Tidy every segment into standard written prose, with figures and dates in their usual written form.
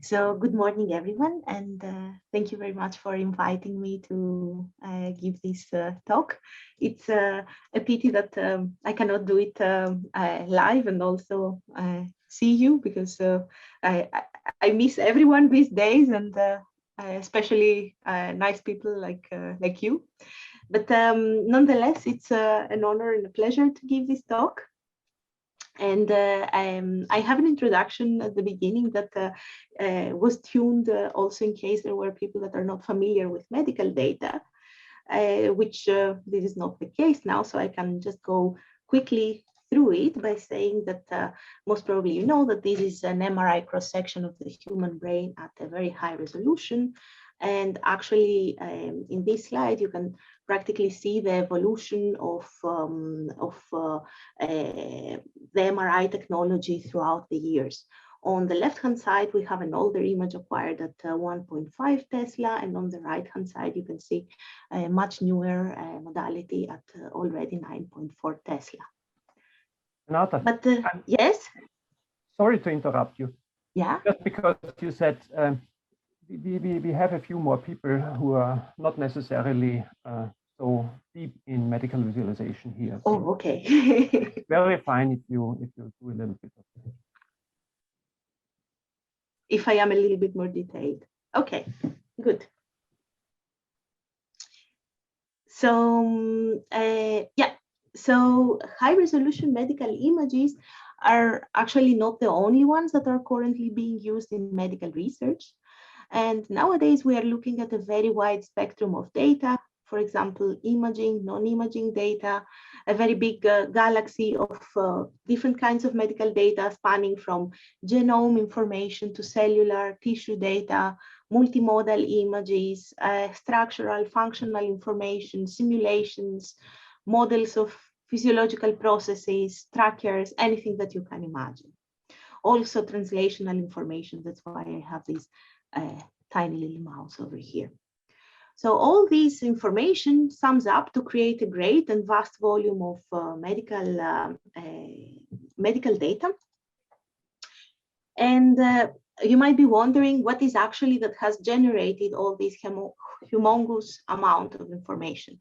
So good morning, everyone, and thank you very much for inviting me to give this talk. It's a pity that I cannot do it live and also see you because I miss everyone these days, and especially nice people like you. But nonetheless, it's an honor and a pleasure to give this talk. And I have an introduction at the beginning that was tuned also in case there were people that are not familiar with medical data, which this is not the case now. So I can just go quickly through it by saying that most probably you know that this is an MRI cross-section of the human brain at a very high resolution. And actually, in this slide, you can practically see the evolution of the MRI technology throughout the years. On the left-hand side, we have an older image acquired at 1.5 Tesla, and on the right-hand side, you can see a much newer modality at already 9.4 Tesla. Renata, but yes? Sorry to interrupt you. Yeah? Just because you said we have a few more people who are not necessarily so deep in medical visualization here. So oh, okay. it's very fine if you do a little bit of it. If I am a little bit more detailed. Okay, good. So yeah, so high resolution medical images are actually not the only ones that are currently being used in medical research. And nowadays we are looking at a very wide spectrum of data. For example, imaging, non-imaging data, a very big galaxy of different kinds of medical data spanning from genome information to cellular tissue data, multimodal images, structural, functional information, simulations, models of physiological processes, trackers, anything that you can imagine. Also translational information, that's why I have this tiny little mouse over here. So all this information sums up to create a great and vast volume of medical data. And you might be wondering what is actually that has generated all this humongous amount of information.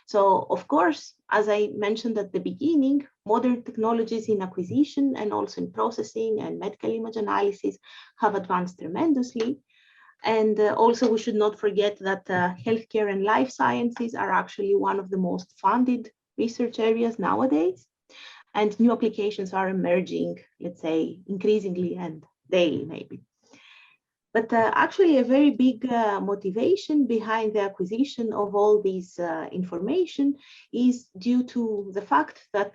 So of course, as I mentioned at the beginning, modern technologies in acquisition and also in processing and medical image analysis have advanced tremendously. And also we should not forget that healthcare and life sciences are actually one of the most funded research areas nowadays. And new applications are emerging, let's say, increasingly and daily maybe. But actually a very big motivation behind the acquisition of all this information is due to the fact that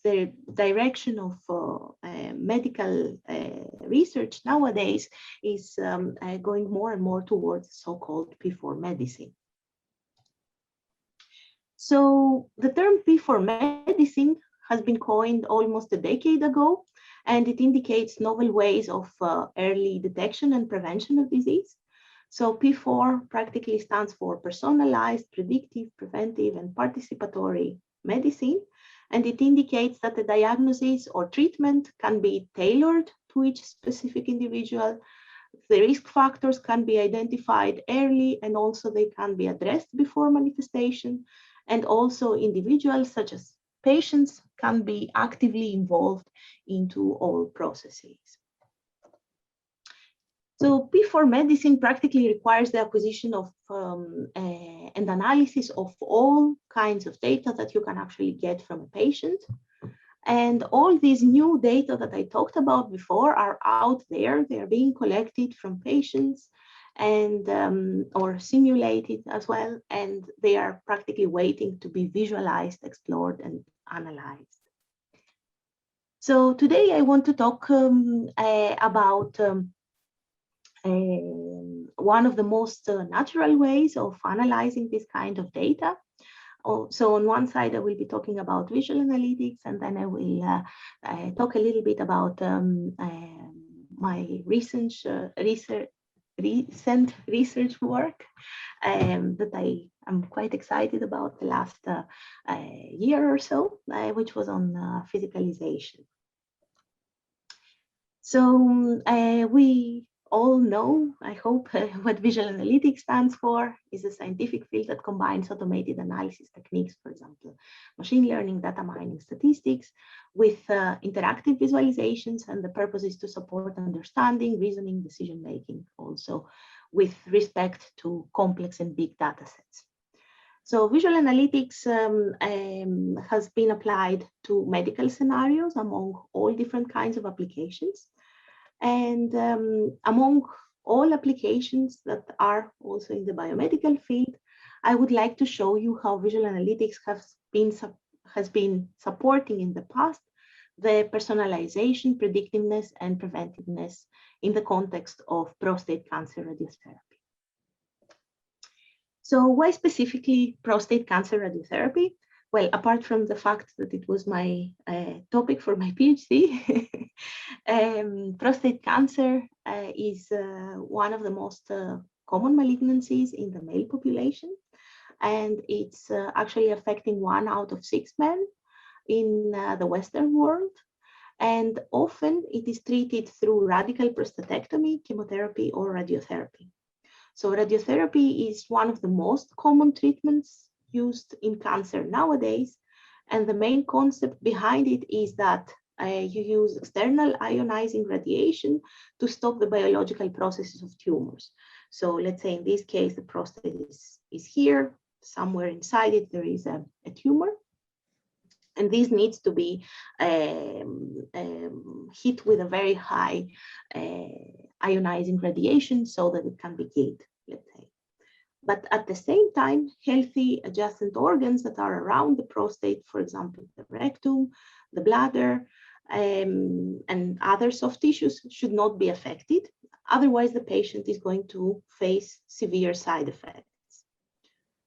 the direction of medical research nowadays is going more and more towards so-called P4 medicine. So the term P4 medicine has been coined almost a decade ago, and it indicates novel ways of early detection and prevention of disease. So P4 practically stands for personalized, predictive, preventive, and participatory medicine. And it indicates that the diagnosis or treatment can be tailored to each specific individual. The risk factors can be identified early, and also they can be addressed before manifestation. And also individuals such as patients can be actively involved into all processes. So P4 medicine practically requires the acquisition of and analysis of all kinds of data that you can actually get from a patient. And all these new data that I talked about before are out there. They're being collected from patients and or simulated as well, and they are practically waiting to be visualized, explored, and analyzed. So today I want to talk about one of the most natural ways of analyzing this kind of data. So on one side, I will be talking about visual analytics, and then I will talk a little bit about my recent research work that I am quite excited about the last year or so, which was on physicalization. So we all know, I hope, what visual analytics stands for. Is a scientific field that combines automated analysis techniques, for example, machine learning, data mining, statistics, with interactive visualizations, and the purpose is to support understanding, reasoning, decision-making, also with respect to complex and big data sets. So visual analytics has been applied to medical scenarios among all different kinds of applications. And among all applications that are also in the biomedical field, I would like to show you how visual analytics has been supporting in the past the personalization, predictiveness, and preventiveness in the context of prostate cancer radiotherapy. So why specifically prostate cancer radiotherapy? Well, apart from the fact that it was my topic for my PhD, prostate cancer is one of the most common malignancies in the male population, and it's actually affecting 1 out of 6 men in the Western world. And often it is treated through radical prostatectomy, chemotherapy, or radiotherapy. So radiotherapy is one of the most common treatments used in cancer nowadays. And the main concept behind it is that you use external ionizing radiation to stop the biological processes of tumors. So let's say in this case, the prostate is here, somewhere inside it, there is a tumor. And this needs to be hit with a very high ionizing radiation so that it can be killed, let's say. But at the same time, healthy adjacent organs that are around the prostate, for example, the rectum, the bladder, and other soft tissues should not be affected. Otherwise, the patient is going to face severe side effects.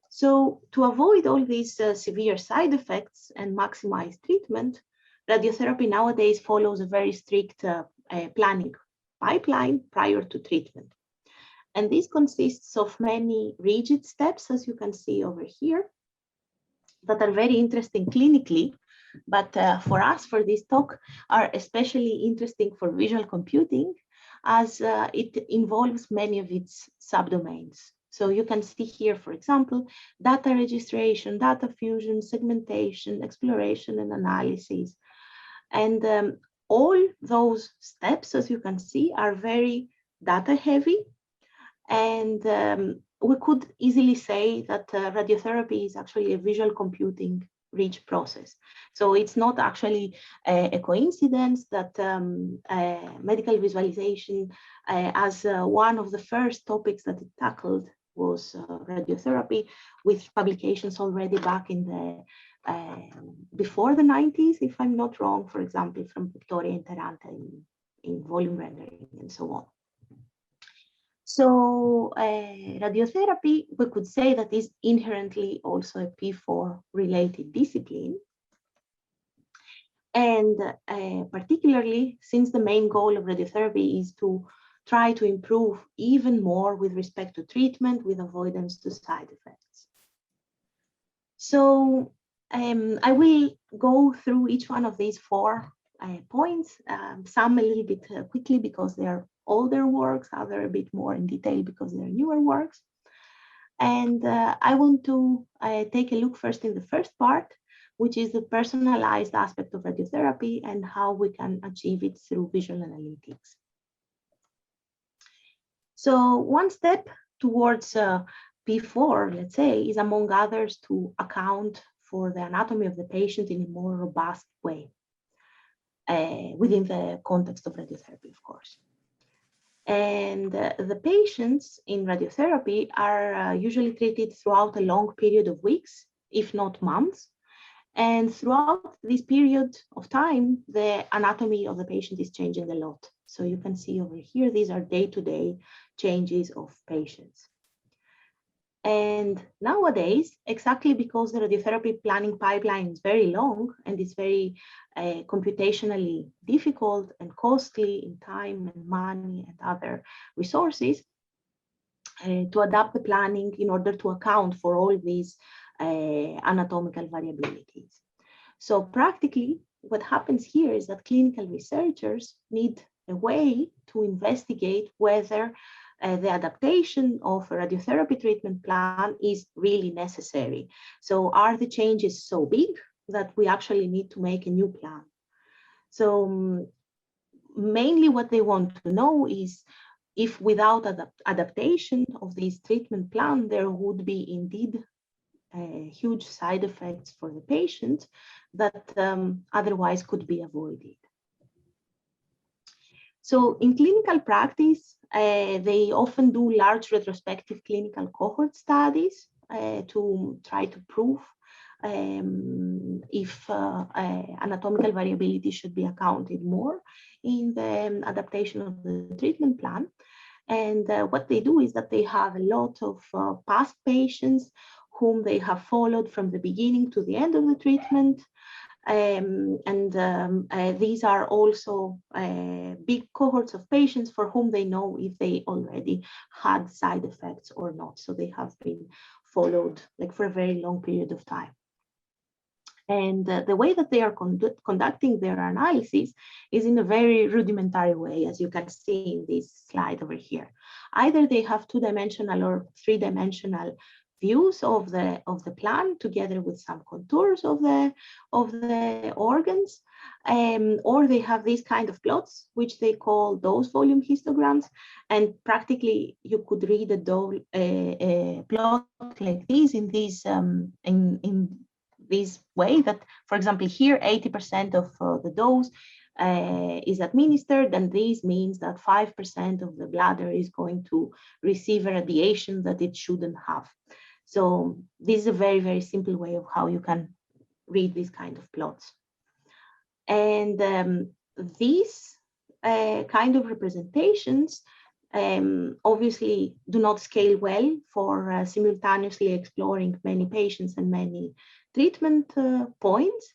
So to avoid all these severe side effects and maximize treatment, radiotherapy nowadays follows a very strict planning pipeline prior to treatment. And this consists of many rigid steps, as you can see over here, that are very interesting clinically, but for us, for this talk, are especially interesting for visual computing, as it involves many of its subdomains. So you can see here, for example, data registration, data fusion, segmentation, exploration, and analysis. And all those steps, as you can see, are very data heavy. And we could easily say that radiotherapy is actually a visual computing rich process. So it's not actually a coincidence that medical visualization as one of the first topics that it tackled was radiotherapy, with publications already back in the before the 90s, if I'm not wrong, for example, from Victoria and Taranta in volume rendering and so on. So radiotherapy, we could say that is inherently also a P4 related discipline. And particularly since the main goal of radiotherapy is to try to improve even more with respect to treatment with avoidance to side effects. So I will go through each one of these 4 points, some a little bit quickly because they are older works, other a bit more in detail because they're newer works. And I want to take a look first in the first part, which is the personalized aspect of radiotherapy and how we can achieve it through visual analytics. So one step towards P4, let's say, is among others to account for the anatomy of the patient in a more robust way within the context of radiotherapy, of course. And the patients in radiotherapy are usually treated throughout a long period of weeks, if not months. And throughout this period of time, the anatomy of the patient is changing a lot. So you can see over here, these are day-to-day changes of patients. And nowadays, exactly because the radiotherapy planning pipeline is very long and it's very computationally difficult and costly in time and money and other resources, to adapt the planning in order to account for all these anatomical variabilities. So practically, what happens here is that clinical researchers need a way to investigate whether the adaptation of a radiotherapy treatment plan is really necessary. So are the changes so big that we actually need to make a new plan? So mainly what they want to know is if without adaptation of this treatment plan, there would be indeed huge side effects for the patient that otherwise could be avoided. So in clinical practice, they often do large retrospective clinical cohort studies to try to prove if anatomical variability should be accounted more in the adaptation of the treatment plan. And what they do is that they have a lot of past patients whom they have followed from the beginning to the end of the treatment. These are also big cohorts of patients for whom they know if they already had side effects or not. So they have been followed like for a very long period of time. And the way that they are conducting their analysis is in a very rudimentary way, as you can see in this slide over here. Either they have two-dimensional or three-dimensional views of the plan together with some contours of the organs, or they have these kind of plots which they call dose volume histograms, and practically you could read a plot like this in these in this way that, for example, here 80% of the dose is administered, and this means that 5% of the bladder is going to receive a radiation that it shouldn't have. So this is a very, very simple way of how you can read these kind of plots. And these kind of representations obviously do not scale well for simultaneously exploring many patients and many treatment points.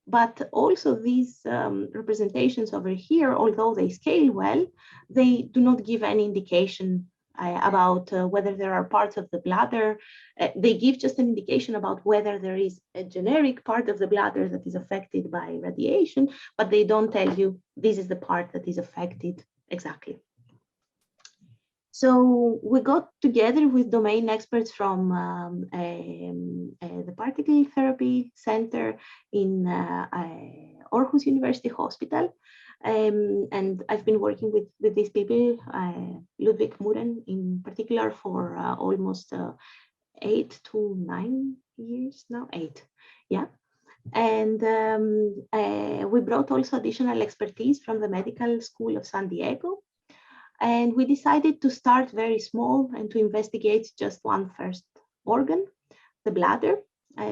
But also these representations over here, although they scale well, they do not give any indication about whether there are parts of the bladder. They give just an indication about whether there is a generic part of the bladder that is affected by radiation, but they don't tell you this is the part that is affected exactly. So we got together with domain experts from the Particle Therapy Center in Aarhus University Hospital. And I've been working with these people, Ludwig Muren in particular, for almost 8 to 9 years now, 8, yeah. And we brought also additional expertise from the Medical School of San Diego. And we decided to start very small and to investigate just one first organ, the bladder,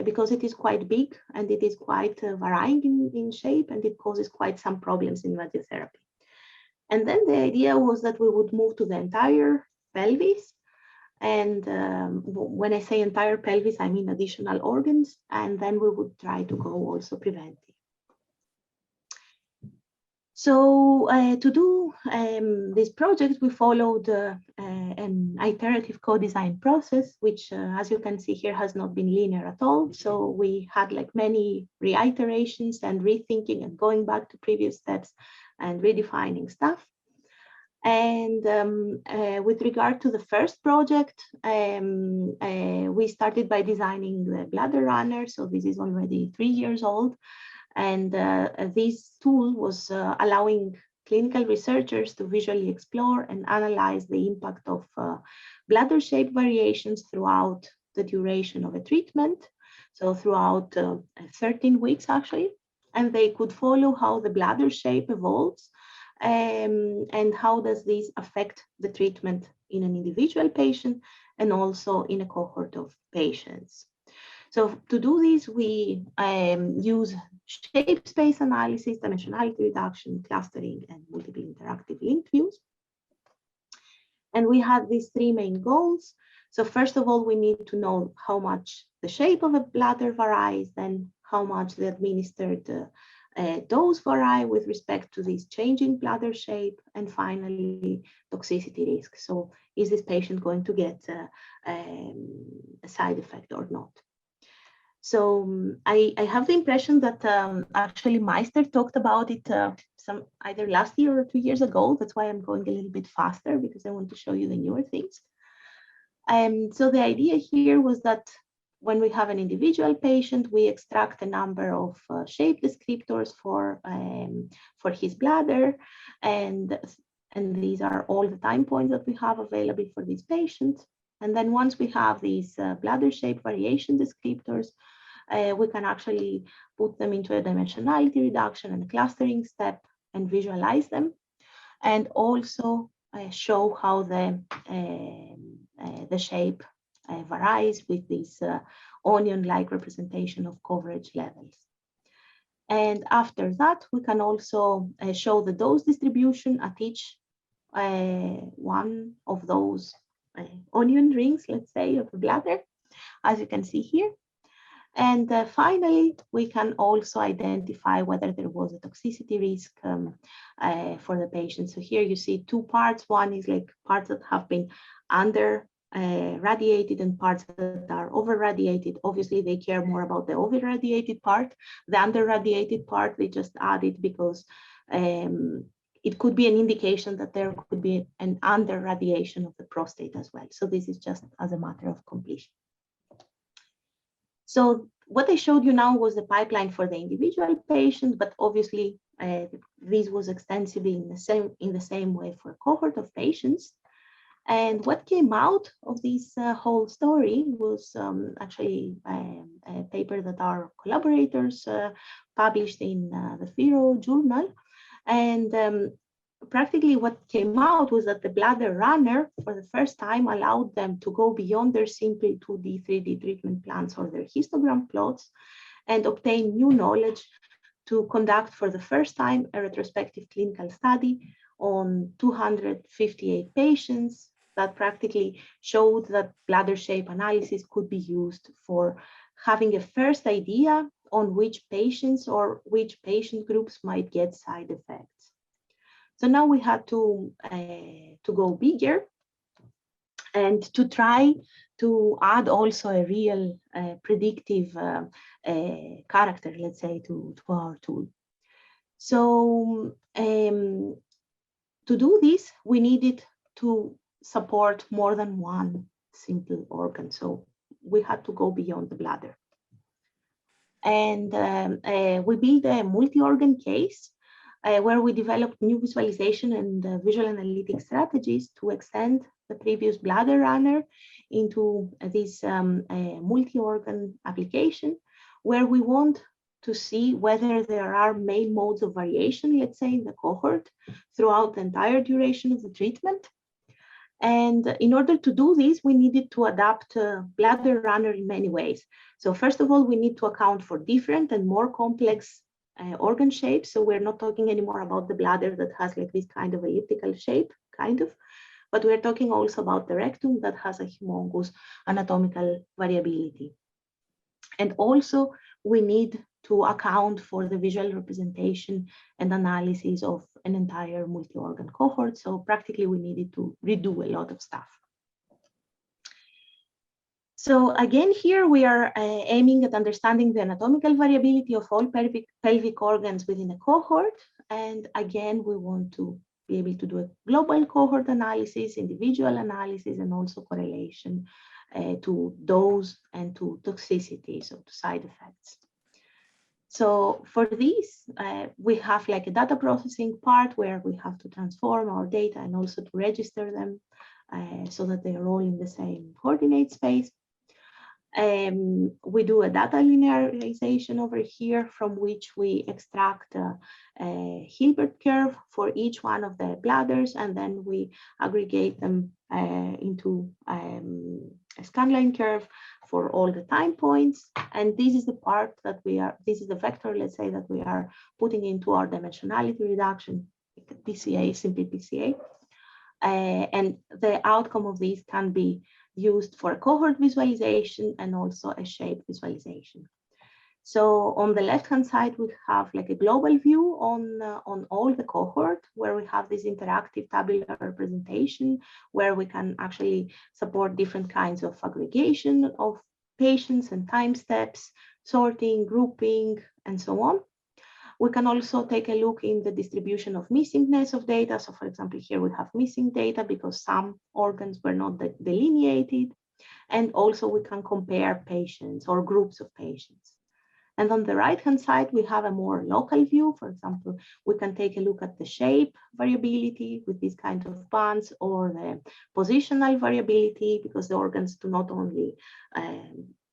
because it is quite big and it is quite varying in shape, and it causes quite some problems in radiotherapy. And then the idea was that we would move to the entire pelvis. And when I say entire pelvis, I mean additional organs. And then we would try to go also preventive. So to do this project, we followed an iterative co-design process, which, as you can see here, has not been linear at all. So we had like many reiterations and rethinking and going back to previous steps and redefining stuff. And with regard to the first project, we started by designing the bladder runner. So this is already 3 years old. And this tool was allowing clinical researchers to visually explore and analyze the impact of bladder shape variations throughout the duration of a treatment. So throughout 13 weeks, actually. And they could follow how the bladder shape evolves and how does this affect the treatment in an individual patient and also in a cohort of patients. So to do this, we use shape space analysis, dimensionality reduction, clustering, and multiple interactive linked views. And we had these 3 main goals. So first of all, we need to know how much the shape of a bladder varies, then how much the administered dose vary with respect to this changing bladder shape, and finally, toxicity risk. So is this patient going to get a side effect or not? So I have the impression that actually Meister talked about it either last year or 2 years ago. That's why I'm going a little bit faster, because I want to show you the newer things. So the idea here was that when we have an individual patient, we extract a number of shape descriptors for his bladder, and these are all the time points that we have available for these patients. And then once we have these bladder shape variation descriptors, we can actually put them into a dimensionality reduction and a clustering step and visualize them, and also show how the shape varies with this onion-like representation of coverage levels. And after that, we can also show the dose distribution at each one of those onion rings, let's say, of the bladder, as you can see here. And finally, we can also identify whether there was a toxicity risk for the patient. So here you see two parts. One is like parts that have been under radiated and parts that are over radiated. Obviously, they care more about the over radiated part. The under radiated part, they just added because it could be an indication that there could be an under radiation of the prostate as well. So this is just as a matter of completion. So what I showed you now was the pipeline for the individual patient, but obviously this was extensively in the same way for a cohort of patients. And what came out of this whole story was actually a paper that our collaborators published in the Viro journal. And practically what came out was that the bladder runner, for the first time, allowed them to go beyond their simple 2D, 3D treatment plans or their histogram plots and obtain new knowledge to conduct for the first time a retrospective clinical study on 258 patients that practically showed that bladder shape analysis could be used for having a first idea on which patients or which patient groups might get side effects. So now we had to go bigger and to try to add also a real predictive character, let's say, to our tool. So to do this, we needed to support more than one simple organ. So we had to go beyond the bladder. And we built a multi-organ case where we developed new visualization and visual analytics strategies to extend the previous bladder runner into this multi-organ application, where we want to see whether there are main modes of variation, let's say, in the cohort throughout the entire duration of the treatment. And in order to do this, we needed to adapt bladder runner in many ways. So first of all, we need to account for different and more complex organ shapes. So we're not talking anymore about the bladder that has like this kind of elliptical shape, but we're talking also about the rectum that has a humongous anatomical variability. And also we need to account for the visual representation and analysis of an entire multi-organ cohort. So practically we needed to redo a lot of stuff. So again, here we are aiming at understanding the anatomical variability of all pelvic organs within a cohort. And again, we want to be able to do a global cohort analysis, individual analysis, and also correlation to dose and to toxicity, so to side effects. So for this, we have like a data processing part where we have to transform our data and also to register them so that they are all in the same coordinate space. We do a data linearization over here from which we extract a Hilbert curve for each one of the bladders, and then we aggregate them into a scanline curve for all the time points. And this is the part that this is the vector, let's say, that we are putting into our dimensionality reduction, PCA, simple PCA. And the outcome of this can be used for a cohort visualization and also a shape visualization. So on the left-hand side, we have like a global view on all the cohort, where we have this interactive tabular representation, where we can actually support different kinds of aggregation of patients and time steps sorting, grouping, and so on. We can also take a look in the distribution of missingness of data. So for example, here we have missing data because some organs were not delineated. And also we can compare patients or groups of patients. And on the right-hand side, we have a more local view. For example, we can take a look at the shape variability with these kind of bands, or the positional variability, because the organs do not only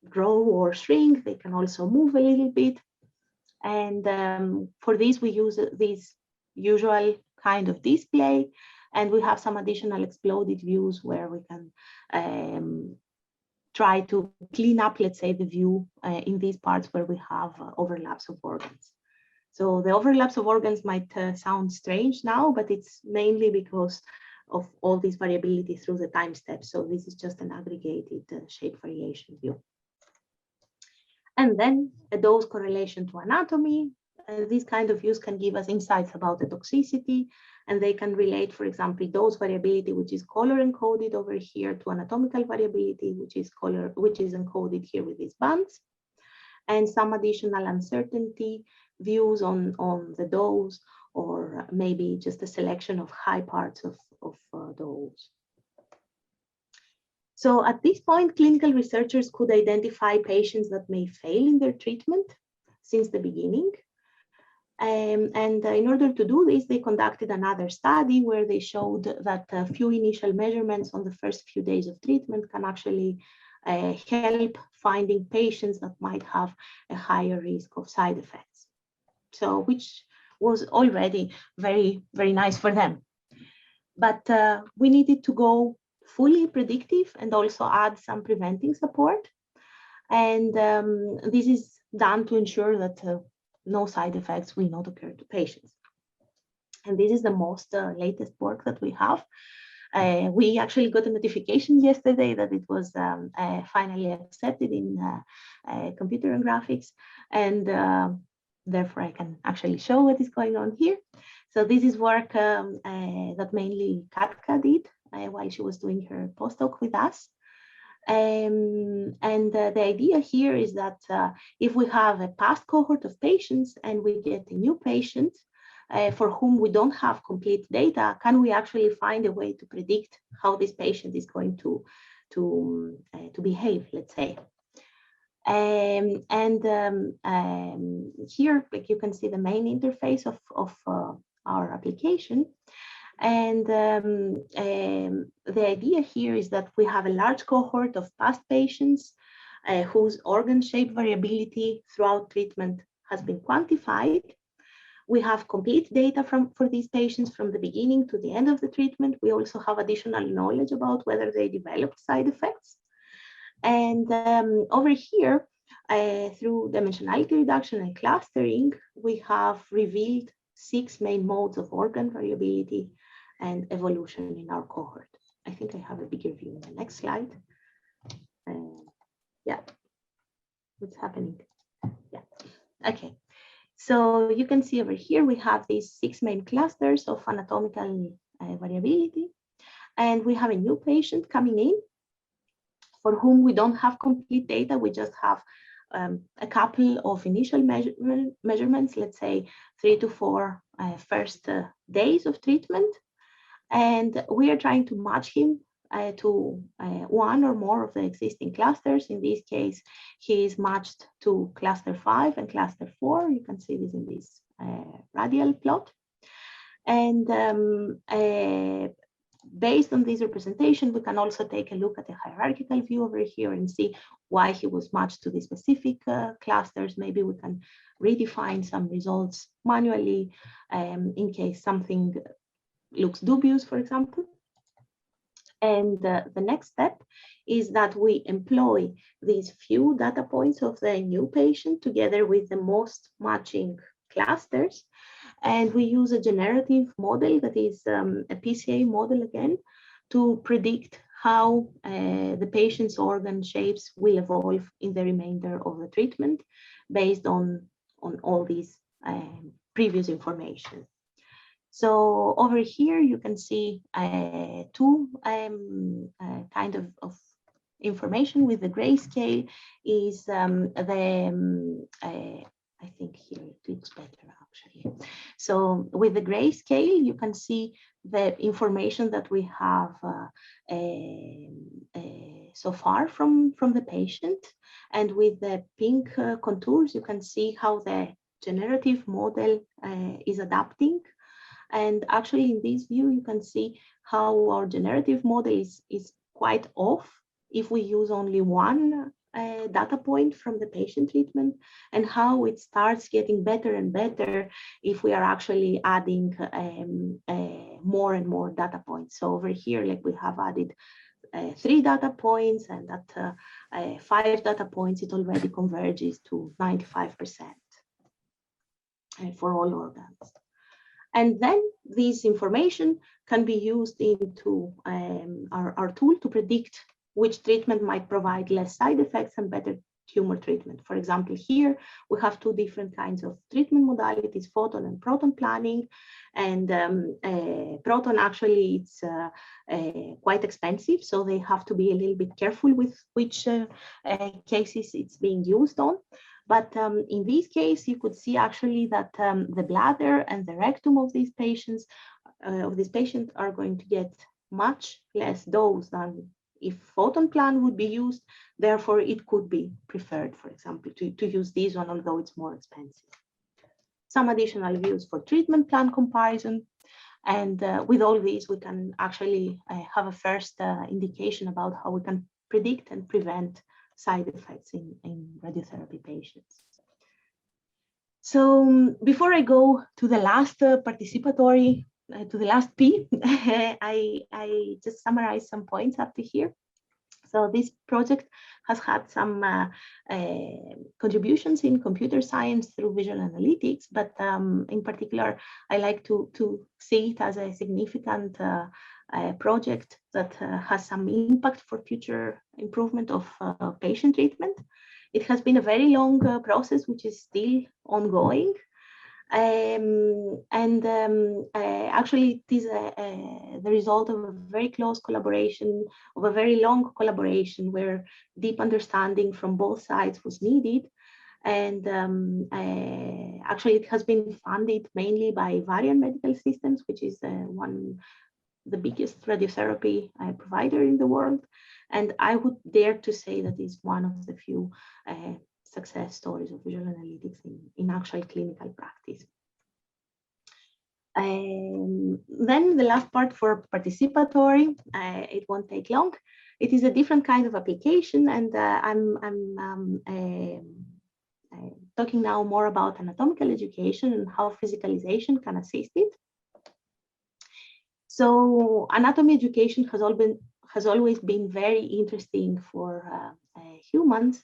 grow or shrink, they can also move a little bit. And for this, we use this usual kind of display. And we have some additional exploded views where we can try to clean up, let's say, the view in these parts where we have overlaps of organs. So the overlaps of organs might sound strange now, but it's mainly because of all this variability through the time steps. So this is just an aggregated shape variation view. And then a dose correlation to anatomy. These kind of views can give us insights about the toxicity, and they can relate, for example, dose variability, which is color encoded over here, to anatomical variability, which is encoded here with these bands, and some additional uncertainty views on the dose, or maybe just a selection of high parts of dose. So at this point, clinical researchers could identify patients that may fail in their treatment since the beginning. And in order to do this, they conducted another study where they showed that a few initial measurements on the first few days of treatment can actually help finding patients that might have a higher risk of side effects. So, which was already very, very nice for them. But we needed to go fully predictive and also add some preventing support. And this is done to ensure that no side effects will not occur to patients. And this is the most latest work that we have. We actually got a notification yesterday that it was finally accepted in computer and graphics, and therefore I can actually show what is going on here. So this is work that mainly Katka did while she was doing her postdoc with us. And the idea here is that if we have a past cohort of patients and we get a new patient for whom we don't have complete data, can we actually find a way to predict how this patient is going to behave, let's say. Here, like you can see the main interface of our application. And the idea here is that we have a large cohort of past patients whose organ shape variability throughout treatment has been quantified. We have complete data for these patients from the beginning to the end of the treatment. We also have additional knowledge about whether they developed side effects. And over here, through dimensionality reduction and clustering, we have revealed 6 main modes of organ variability and evolution in our cohort. I think I have a bigger view in the next slide. Yeah, what's happening? Yeah, okay. So you can see over here, we have these 6 main clusters of anatomical variability. And we have a new patient coming in for whom we don't have complete data. We just have a couple of initial measurements, let's say 3 to 4 first days of treatment. And we are trying to match him to one or more of the existing clusters. In this case, he is matched to cluster 5 and cluster 4. You can see this in this radial plot. And based on this representation, we can also take a look at the hierarchical view over here and see why he was matched to the specific clusters. Maybe we can redefine some results manually in case something looks dubious, for example. And the next step is that we employ these few data points of the new patient together with the most matching clusters. And we use a generative model that is a PCA model again to predict how the patient's organ shapes will evolve in the remainder of the treatment based on all these previous information. So over here, you can see 2 kind of information with the grayscale is I think here it looks better actually. So with the grayscale, you can see the information that we have so far from the patient. And with the pink contours, you can see how the generative model is adapting. And actually in this view, you can see how our generative model is quite off if we use only one data point from the patient treatment, and how it starts getting better and better if we are actually adding more and more data points. So over here, like we have added 3 data points, and at 5 data points, it already converges to 95% for all organs. And then this information can be used into our tool to predict which treatment might provide less side effects and better tumor treatment. For example, here we have 2 different kinds of treatment modalities, photon and proton planning. And proton actually it's quite expensive, so they have to be a little bit careful with which cases it's being used on. But in this case, you could see actually that the bladder and the rectum of these patients are going to get much less dose than if photon plan would be used. Therefore, it could be preferred, for example, to use this one, although it's more expensive. Some additional views for treatment plan comparison. And with all these, we can actually have a first indication about how we can predict and prevent side effects in radiotherapy patients. So before I go to the last participatory, to the last P, I just summarize some points up to here. So this project has had some contributions in computer science through visual analytics, but in particular, I like to see it as a significant project that has some impact for future improvement of patient treatment. It has been a very long process, which is still ongoing. Actually, it is the result of a very close collaboration, of a very long collaboration where deep understanding from both sides was needed. And actually, it has been funded mainly by Varian Medical Systems, which is the biggest radiotherapy provider in the world. And I would dare to say that it's one of the few success stories of visual analytics in actual clinical practice. Then the last part for participatory, it won't take long. It is a different kind of application, and I'm talking now more about anatomical education and how physicalization can assist it. So anatomy education has always been very interesting for humans.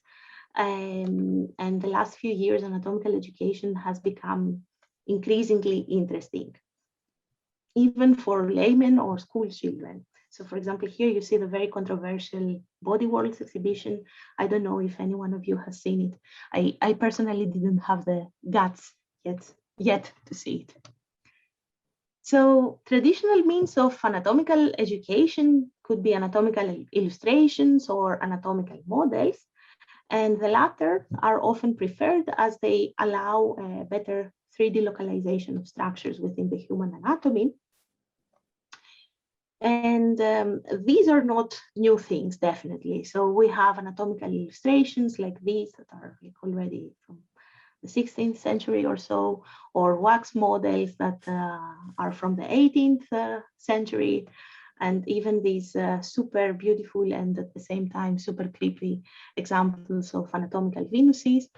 And the last few years, anatomical education has become increasingly interesting, even for laymen or school children. So for example, here you see the very controversial Body Worlds exhibition. I don't know if any one of you has seen it. I personally didn't have the guts yet to see it. So traditional means of anatomical education could be anatomical illustrations or anatomical models. And the latter are often preferred as they allow better 3D localization of structures within the human anatomy. And these are not new things, definitely. So we have anatomical illustrations like these that are like already from the 16th century or so, or wax models that are from the 18th century. And even these super beautiful and at the same time super creepy examples of anatomical Venuses.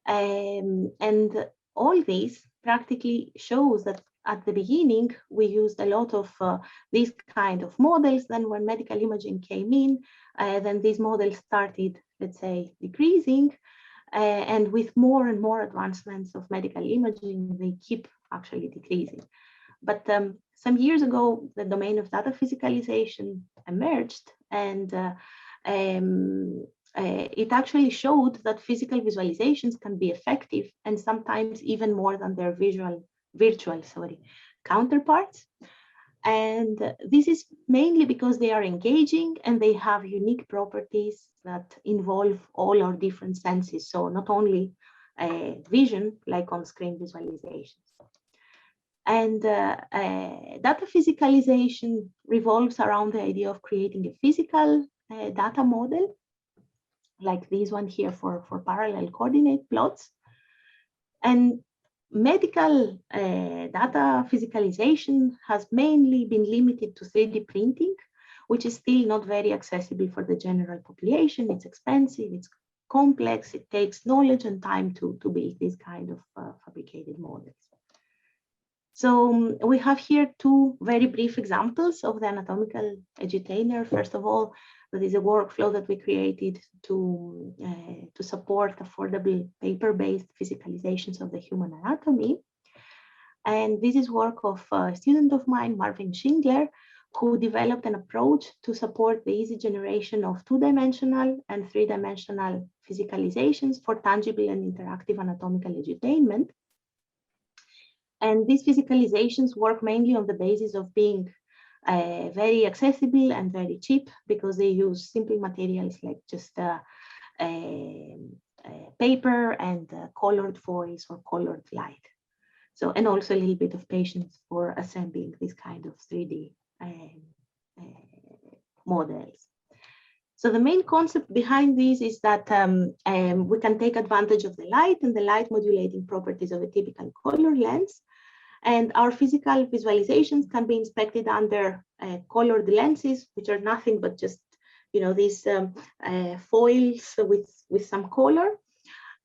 And all this practically shows that at the beginning, we used a lot of these kind of models. Then when medical imaging came in, then these models started, let's say, decreasing. And with more and more advancements of medical imaging, they keep actually decreasing. But some years ago, the domain of data physicalization emerged, and it actually showed that physical visualizations can be effective, and sometimes even more than their virtual counterparts. And this is mainly because they are engaging and they have unique properties that involve all our different senses. So not only vision, like on-screen visualizations. And data physicalization revolves around the idea of creating a physical data model, like this one here for parallel coordinate plots. And medical data physicalization has mainly been limited to 3D printing, which is still not very accessible for the general population. It's expensive, it's complex, it takes knowledge and time to build these kind of fabricated models. So we have here two very brief examples of the anatomical edutainer. First of all, that is a workflow that we created to support affordable paper-based physicalizations of the human anatomy. And this is work of a student of mine, Marvin Schindler, who developed an approach to support the easy generation of two-dimensional and three-dimensional physicalizations for tangible and interactive anatomical edutainment. And these physicalizations work mainly on the basis of being very accessible and very cheap, because they use simple materials like just paper and colored foils or colored light. So, and also a little bit of patience for assembling this kind of 3D models. So the main concept behind this is that we can take advantage of the light and the light modulating properties of a typical color lens. And our physical visualizations can be inspected under colored lenses, which are nothing but just, you know, these foils with some color,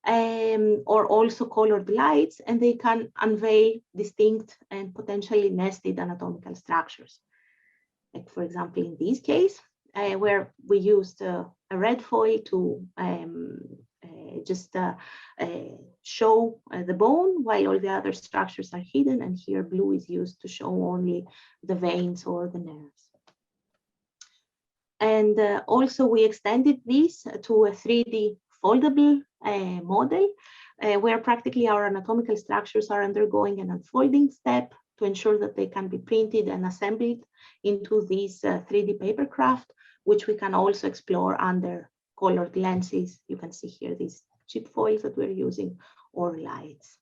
or also colored lights, and they can unveil distinct and potentially nested anatomical structures. Like, for example, in this case, where we used a red foil to just show the bone, while all the other structures are hidden, and here blue is used to show only the veins or the nerves. And also we extended this to a 3D foldable model, where practically our anatomical structures are undergoing an unfolding step to ensure that they can be printed and assembled into these 3D papercraft, which we can also explore under colored lenses. You can see here these chip foils that we're using, or lights.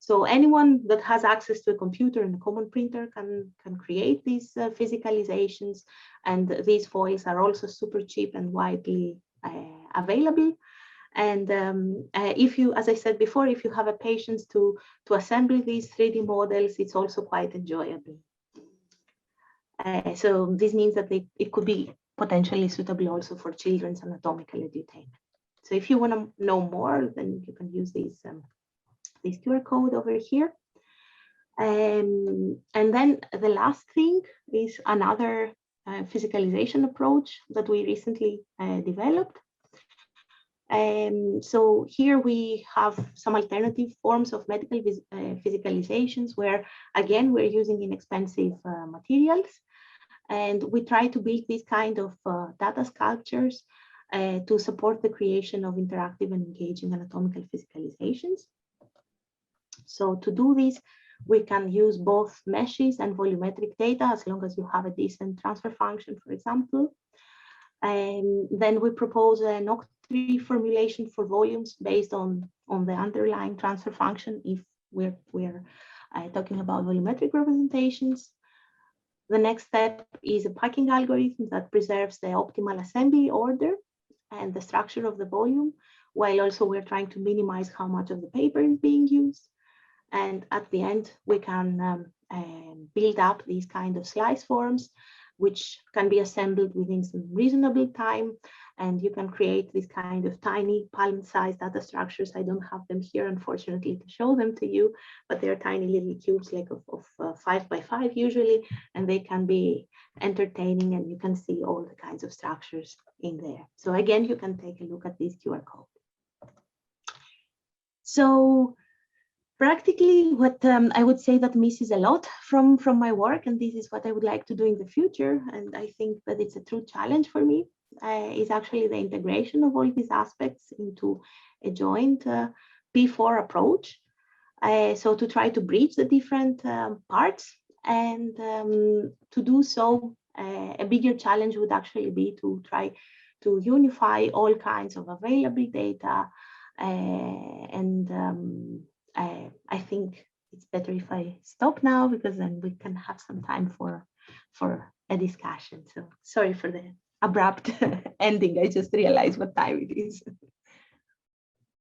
So anyone that has access to a computer and a common printer can create these physicalizations, and these foils are also super cheap and widely available. And if you, as I said before, if you have a patience to assemble these 3D models, it's also quite enjoyable. So this means that it could be potentially suitable also for children's anatomical edutainment. So if you want to know more, then you can use this QR code over here. And then the last thing is another physicalization approach that we recently developed. So here we have some alternative forms of medical physicalizations where, again, we're using inexpensive materials. And we try to build these kind of data sculptures to support the creation of interactive and engaging anatomical physicalizations. So to do this, we can use both meshes and volumetric data, as long as you have a decent transfer function, for example. And then we propose an octree formulation for volumes based on the underlying transfer function, if we're talking about volumetric representations. The next step is a packing algorithm that preserves the optimal assembly order and the structure of the volume, while also we're trying to minimize how much of the paper is being used. And at the end, we can build up these kind of slice forms, which can be assembled within some reasonable time. And you can create this kind of tiny palm-sized data structures. I don't have them here, unfortunately, to show them to you, but they're tiny little cubes, like of 5 by 5 usually, and they can be entertaining, and you can see all the kinds of structures in there. So again, you can take a look at this QR code. So practically, what I would say that misses a lot from my work, and this is what I would like to do in the future, and I think that it's a true challenge for me, is actually the integration of all these aspects into a joint P4 approach. So to try to bridge the different parts And to do so, a bigger challenge would actually be to try to unify all kinds of available data. I think it's better if I stop now, because then we can have some time for a discussion. So sorry for the abrupt ending. I just realized what time it is.